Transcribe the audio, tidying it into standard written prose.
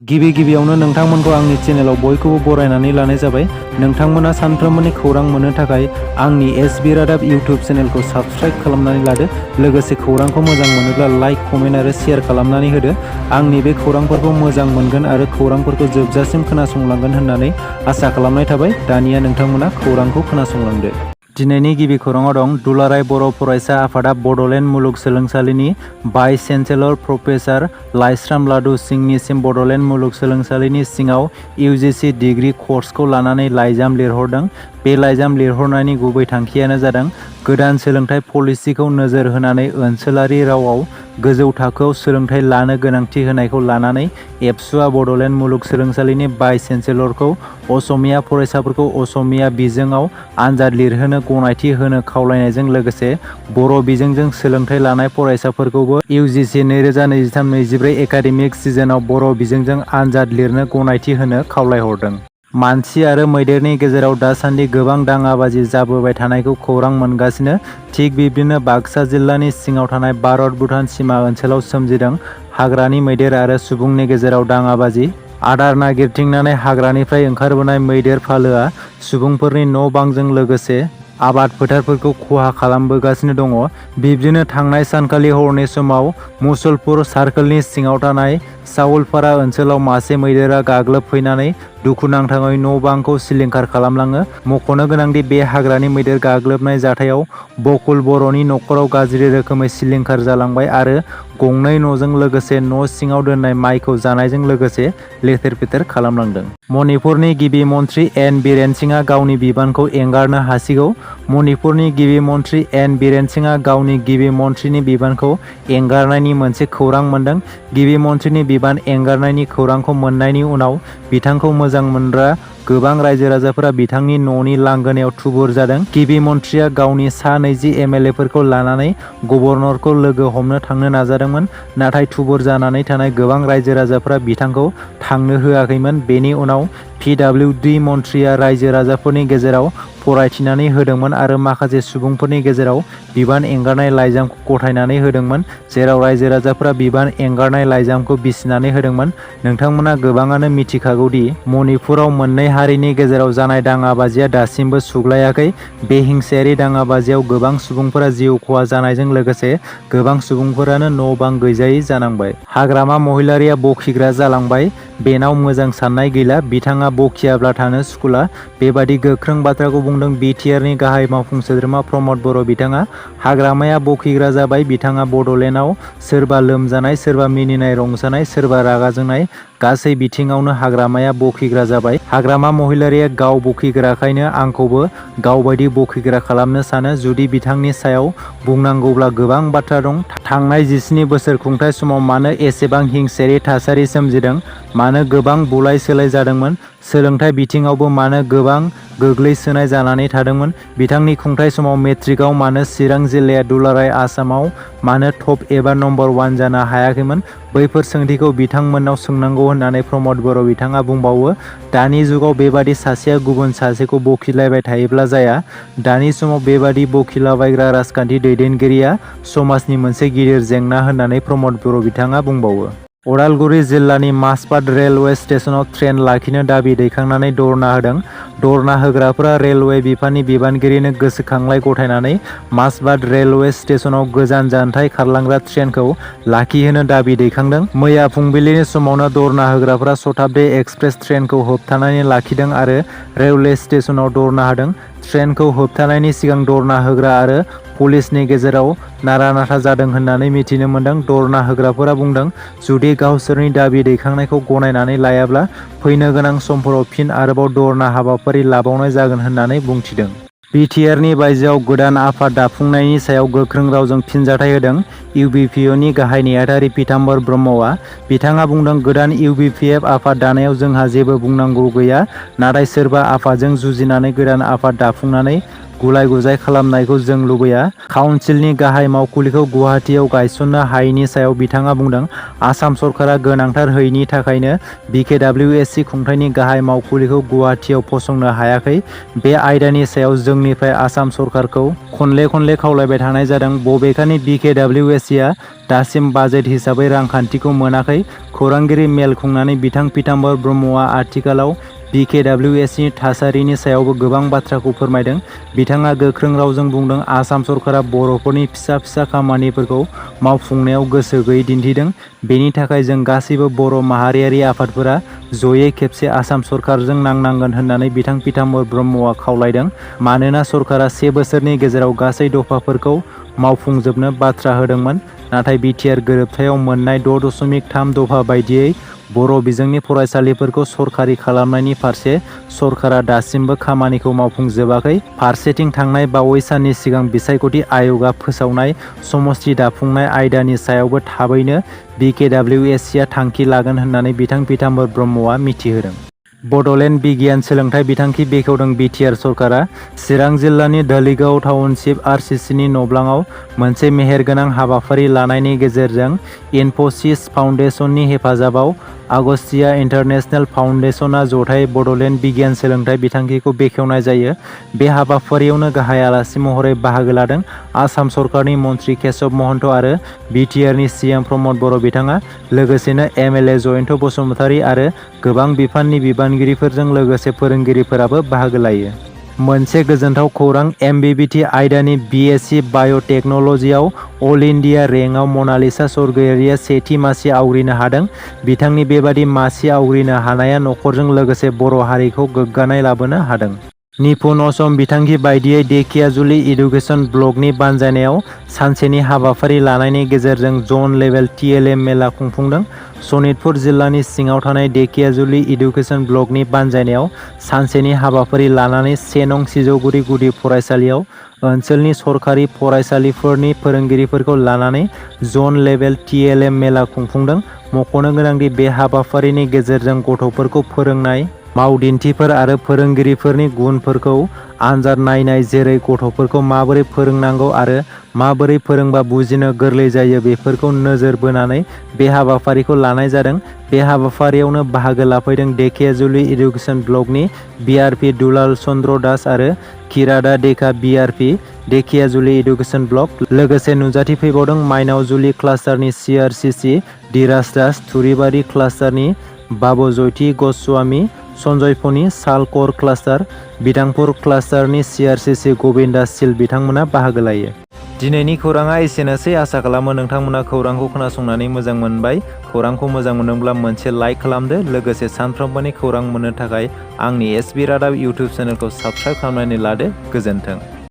गिबियावनो नोंथांमोनखौ आंनि चेनेलाव बयखौबो बरायनानै लानाय जाबाय। नोंथांमोना सानफ्रोमबोनि खौरां मोननो थाखाय आंनि एसबि रादाब इउटिउब चेनेलखौ साबस्क्राइब खालामनानै लादो। लोगोसे खौरांखौ मोजां मोनोब्ला लाइक, कमेन्ट आरो शेयार खालामनानै होदो। आंनि बे खौरांफोरखौ मोजां मोनगोन आरो खौरांफोरखौ जोबजासिम खोनासंलांगोन होननानै आसा खालामनाय थाबाय। दानिया नोंथांमोना खौरांखौ खोनासंलांदो। दिनैनि गिबि खौराङाव दं दुलाराय बर' फरायसा आफादा बड'लेण्ड मुलुगसोलोंसालिनि भाइस चेन्सेलर प्रफेसार लाइस्राम लादु सिंनिसिम बड'लेण्ड मुलुगसोलोंसालिनि सिङाव इउजिसि डिग्री कर्सखौ लानानै लाइजाम लिरहरदों। बे लाइजाम लिरहरनायनि गुबै थांखियानो जादों गोदान सोलोंथाइ पलिसिखौ नोजोर होनानै ओनसोलारि रावाव गोजौ थाखोआव सोलोंथाइ लानो गोनांथि होनायखौ लानानै एबसुआ बड'लेण्ड मुलुगसोलोंसालिनि भाइस चेन्सेलरखौ असमिया फरायसाफोरखौ असमिया बिजोङाव आनजाद लिरहोनो गनायथि होनो खावलायनायजों लोगोसे बर' बिजोंजों सोलोंथाइ लानाय फरायसाफोरखौबो इउजिसि 2023-24 एकाडेमिक सिजनआव बर' बिजोंजों आनजाद लिरनो गनायथि होनो खावलायहरदों। मानसि आरो मैदेरनि गेजेराव दासान्दि गोबां दाङाबाजि जाबोबाय थानायखौ खौरां मोनगासिनो। थिग बिब्दिनो बाक्सा जिल्लानि सिङाव थानाय भारत-भुटान सिमा ओनसोलाव सोमजिदों हाग्रानि मैदेर आरो सुबुंनि गेजेराव दाङाबाजि। आदार नागिरथिंनानै हाग्रानिफ्राय ओंखारबोनाय मैदेर फालोआ सुबुंफोरनि न' बांजों लोगोसे आबाद फोथारफोरखौ खहा खालामबोगासिनो दङ। बिब्दिनो थांनाय सानखालि हरनि समाव मुसलपुर सार्कलनि सिङाव थानाय साउलपारा ओनसोलाव मासे मैदेरा गाग्लोबफैनानै दुखुनांथावै न' बांखौ सिलिंखार खालामलाङो। मख'नो गोनांदि बे हाग्रानि मैदेर गाग्लोबनाय जाथायाव बकुल बर'नि न'खराव गाज्रि रोखोमै सिलिंखार जालांबाय आरो गंनै न'जों लोगोसे न' सिङाव दोननाय माइखौ जानायजों लोगोसे लेथेर-फेथेर खालामलांदों। मणिपुरनि गिबि मन्थ्रि एन बीरेन सिंहआ गावनि बिबानखौ एंगारनो हासिगौ। मणिपुरनि गिबि मन्थ्रि एन बीरेन सिंहआ गावनि गिबि मन्थ्रिनि बिबानखौ एंगारनायनि मोनसे खौरां मोनदों। गिबि मन्थ्रिनि बिबान एंगारनायनि खौरांखौ मोननायनि उनाव बिथांखौ मोजां मोनग्रा गोबां रायजो-राजाफोरा बिथांनि न'नि लांगोनायाव थुबुर जादों। गिबि मन्थ्रिया गावनि सा 20 एमएलएफोरखौ लानानै गभर्नरखौ लोगो हमनो थांनो नाजादोंमोन, नाथाय थुबुर जानानै थानाय गोबां रायजो-राजाफोरा बिथांखौ थांनो होआखैमोन। बेनि उनाव पिडब्लिउडि मन्थ्रिया रायजो-राजाफोरनि गेजेराव फरायथिनानै होदोंमोन आरो माखासे सुबुंफोरनि गेजेराव बिबान एंगारनाय लाइजामखौ गथायनानै होदोंमोन, जेराव रायजो-राजाफोरा बिबान एंगारनाय लाइजामखौ बिसिनानै होदोंमोन। नोंथांमोना गोबाङानो मिथिखागौ दि मणिपुराव मोननै हारिनि गेजेराव जानाय दाङाबाजिया दासिमबो सुग्लायाखै। बे हिंसायारि दाङाबाजियाव गोबां सुबुंफोरा जिउ खहा जानायजों लोगोसे गोबां सुबुंफोरानो न' बां गैजायै जानांबाय। हाग्रामा महिलारिया बखिग्रा जालांबाय। बेनाव मोजां साननाय गैला। बिथाङा बखियाब्ला थानो सुखुला। बेबादि गोख्रों बाथ्राखौ बुंदों बिटिआरनि गाहाय मावफुं सोद्रोमा प्रमद बर'। बिथाङा हाग्रामाया बखिग्रा जाबाय। बिथाङा बड'लेण्डआव सोरबा लोमजानाय, सोरबा मिनिनाय रंजानाय, सोरबा रागा जोंनाय गासै बिथिङावनो हाग्रामाया बखिग्रा जाबाय। हाग्रामा महिलारिया गाव बखिग्राखायनो आंखौबो गावबायदि बखिग्रा खालामनो सानो। जुदि बिथांनि सायाव बुंनांगौब्ला गोबां बाथ्रा दं। थांनाय 17 बोसोर खुंथाय समाव मानो एसेबां हिंसायारि थासारि सोमजिदों? मानो गोबां बुलाय-सोलाय जादोंमोन? सोलोंथाइ बिथिङावबो मानो गोबां गोग्लैसोनाय जानानै थादोंमोन? बिथांनि खुंथाय समाव मेट्रिकआव मानो चिरां जिल्लाया दुलाराय आसामाव मानो टप एबा नम्बर 1 जानो हायाखैमोन? बैफोर सोंथिखौ बिथांमोननाव सोंनांगौ होननानै प्रमद बर' बिथाङा बुंबावो। दानि जुगाव बेबादि सासेया गुबुन सासेखौ बखिलायबाय थायोब्ला जाया। दानि समाव बेबादि बखिलाबायग्रा राजखान्थि दैदेनगिरिया समाजनि मोनसे गिदिर जेंना होननानै प्रमद बर' बिथाङा बुंबावो। उदालगुरि जिल्लानि माजबाद रेलवे स्टेशनाव ट्रेन लाखिनो दाबि दैखांनानै धरना होदों। धरना होग्राफोरा रेलवे बिफाननि बिबानगिरिनो गोसोखांलाय गथायनानै माजबाद रेलवे स्टेशनाव गोजान जानथाय खारलांग्रा ट्रेनखौ लाखिहोनो दाबि दैखांदों। मैया फुंबिलिनि समावनो धरना होग्राफोरा शताब्दी एक्सप्रेस ट्रेनखौ होबथानानै लाखिदों आरो रेलवे स्टेशनाव धरना होदों। ट्रेनखौ होबथानायनि सिगां धरना होग्रा आरो पुलिसनि गेजेराव नारा-नाथा जादों होननानै मिथिनो मोन्दों। धरना होग्राफोरा बुंदों, जुदि गावसोरनि दाबि दैखांनायखौ गनायनानै लायाब्ला फैनो गोनां समफोराव फिन आरोबाव धरना हाबाफारि लाबावनाय जागोन होननानै बुंथिदों। बिटिआरनि बायजोआव गोदान आफाद दाफुंनायनि सायाव गोख्रों रावजों फिनजाथाय होदों इउबिपिअनि गाहाय नेहाथारि पीताम्बर ब्रह्मआ। बिथाङा बुंदों, गोदान इउबिपिएफ आफाद दानायाव जोंहा जेबो बुंनांगौ गैया। नाथाय सोरबा आफादजों जुजिनानै गोदान आफाद दाफुंनानै गुलाय गुजाय खालामनायखौ जों लुबैया। काउन्सिलनि गाहाय मावखुलिखौ गुवाहाटीआव गायसननो हायैनि सायाव बिथाङा बुंदों, आसाम सरकारा गोनांथार हैनि थाखायनो बिकेडब्लिउएसि खुंथायनि गाहाय मावखुलिखौ गुवाहाटीआव फसंनो हायाखै। बे आयदानि सायाव जोंनिफ्राय आसाम सरकारखौ खनले खनले खावलायबाय थानाय जादों। बबेखानि बिकेडब्लिउएसि आ दासिम बाजेट हिसाबै रांखान्थिखौ मोनाखै। खौरांगिरि मेल खुंनानै बिथां पीताम्बर ब्रह्मआ आथिखालाव बिकेडब्लिउएसि थासारिनि सायावबो गोबां बाथ्राखौ फोरमायदों। बिथाङा गोख्रों रावजों बुंदों, आसाम सरकारा बर'फोरनि फिसा फिसा खामानिफोरखौ मावफुंनायाव गोसो गैयै दिन्थिदों। बेनि थाखाय जों गासैबो बर' माहारियारि आफादफोरा जयै खेबसे आसाम सरकारजों नांनांगोन होननानै बिथां पीताम्बर ब्रह्मआ खावलायदों। मानोना सरकारा 1 बोसोरनि गेजेराव गासै दफाफोरखौ मावफुंजोबनो बाथ्रा होदोंमोन। नाथाय बिटिआर गोरोबथायाव मोननाय 6.3 दफा बायदियै बर' बिजोंनि फरायसालिफोरखौ सरखारि खालामनायनि फारसे सरकारा दासिमबो खामानिखौ मावफुंजोबाखै। फारसेथिं थांनाय बावै साननि सिगां बिसायख'थि आय'गआ फोसावनाय समष्टि दाफुंनाय आयदानि सायावबो थाबैनो बिकेडब्लिउएसि आ थांखि लागोन होननानै बिथां पीताम्बर ब्रह्मआ मिथिहोदों। बड'लेण्ड बिगियान सोलोंथाइ बिथांखि बेखेवदों बिटिआर सरकारा। चिरां जिल्लानि धलिगाव टाउनशिप आरसिसिनि नब्लाङाव मोनसे मेहेरगोनां हाबाफारि लानायनि गेजेरजों इनफ'सिस फाउन्डेसननि हेफाजाबाव आगस्तिया इन्टारनेशनेल फाउन्डेसनआ जथायै बड'लेण्ड बिगियान सोलोंथाइ बिथांखिखौ बेखेवनाय जायो। बे हाबाफारियावनो गाहाय आलासि महरै बाहागो लादों आसाम सरकारनि मन्त्रि केशब महन्त आरो बिटिआरनि सिएम प्रमद बर' बिथाङा। लोगोसेनो एमएलए जयन्त बसुमतारी आरो गोबां बिफाननि बिबानगिरिफोरजों लोगोसे फोरोंगिरिफोराबो बाहागो लायो। मोनसे गोजोनथाव खौरां, एमबिबिटि आयदानि बिएससि बाय'टेक्न'लजिआव अल इन्डिया रेंकआव मनालिसा सरगयारिया सेथि मासि आवग्रिनो हादों। बिथांनि बेबादि मासि आवग्रिनो हानाया नखरजों लोगोसे बर' हारिखौ गोग्गानाय लाबोनो हादों। निपुन असम बिथांखि बायदियै धेकियाजुलि इडुकेसन ब्लकनि बानजायनायाव सानसेनि हाबाफारि लानायनि गेजेरजों जन लेभेल टिएलएम मेला खुंफुंदों। सनितपुर जिल्लानि सिङाव थानाय धेकियाजुलि इडुकेसन ब्लकनि बानजायनायाव सानसेनि हाबाफारि लानानै 1 नं सिजौगुरि गुदि फरायसालियाव ओनसोलनि सरकारि फरायसालिफोरनि फोरोंगिरिफोरखौ लानानै जन लेभेल टिएलएम मेला खुंफुंदों। मख'नो गोनांदि बे हाबाफारिनि गेजेरजों गथ'फोरखौ फोरोंनाय मावदिन्थिफोर आरो फोरोंगिरिफोरनि गुनफोरखौ आनजाद नायनाय, जेरै गथ'फोरखौ माबोरै फोरोंनांगौ आरो माबोरै फोरोंबा बुजिनो गोरलै जायो, बेफोरखौ नोजोर बोनानै बे हाबाफारिखौ लानाय जादों। बे हाबाफारियावनो बाहागो लाफैदों धेकियाजुलि इडुकेसन ब्लकनि बिआरपि दुलाल चन्द्र दास आरो खिरादा देखा बिआरपि धेकियाजुलि इडुकेसन ब्लक। लोगोसे नुजाथिफैबावदों माइनावजुलि क्लास्टारनि सिआरसिसि धीराज दास, थुरिबारि क्लास्टारनि बाबुजयति गस्वामी, सन्जयफनि सालकर क्लास्टार, बिदांपुर क्लास्टारनि सिआरसिसि गबिन्दा सिल बिथांमोना बाहागो लायो। दिनैनि खौराङा एसेनोसै। आसा खालामो नोंथांमोना खौरांखौ खोनासंनानै मोजां मोनबाय। खौरांखौ मोजां मोनदोंब्ला मोनसे लाइक खालामदो। लोगोसे सानफ्रोमबोनि खौरां मोननो थाखाय आंनि एसबि रादाब इउटुब चेनेलखौ साबस्क्राइब खालामनानै लादो। गोजोन्थों।